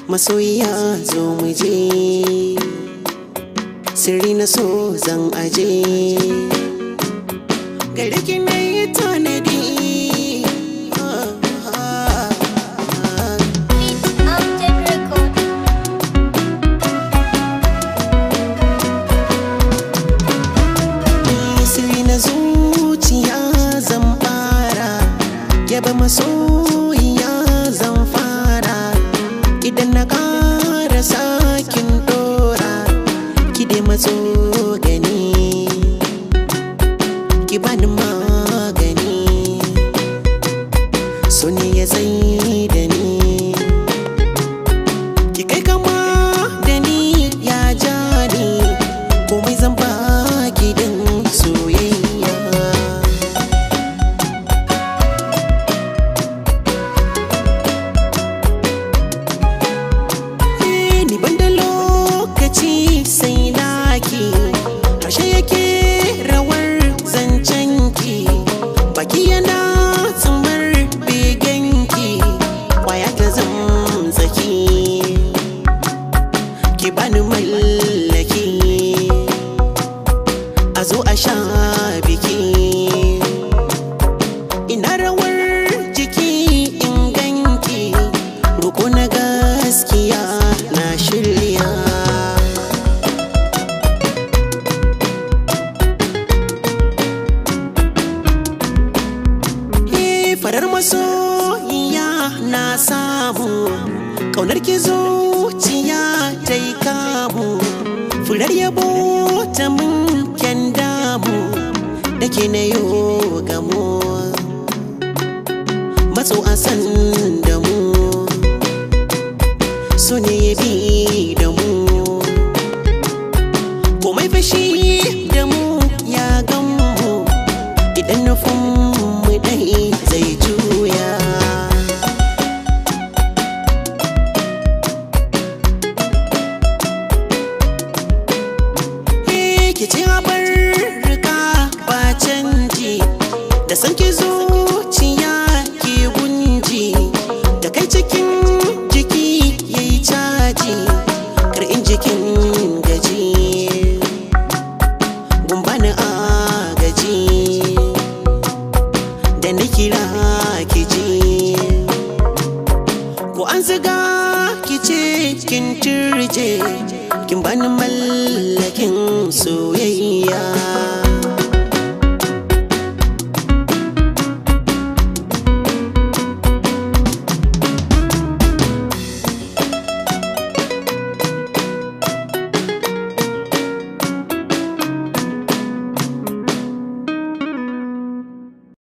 masoyiya zo mu je, sirri na so zan aje, gare ki na yi tanadi. Sirri na zuciya zan fara, yaba masoyiya zan fara, idan na ƙara sakin dora ki dai matso gani, ki bani magani, so ne ya zai da ni, ki kai kama da ni ya ja ni, komai zan baki din soyayya. Ni banda lokaci sai naki, harshe yake rawar zancenki, baki yana tsumar begenki, kwaya ta zamzaki, ki bani mallaki, a zo a sha biki, ina rawar jiki in ganki, roko na gaskiya na shirya. Farar masoyiya na samu, kaunar ki zuciya ta yi kamu, furar yabo ta mun kyan damu, da ke na yo gamo, matso a san da mu, so ne ya bi da mu, komai fashi da mu ya gamu, idan nufin mu dai zai juya. Ki ce abar rika ba canji, da san ki zuciya ki gunji, da kai cikin jiki yayi caji, kar in jikin gaji, gumbani agaji, da na kira ki ji, ko an ziga ki ce kin turje, kin bani mallakin soyayya.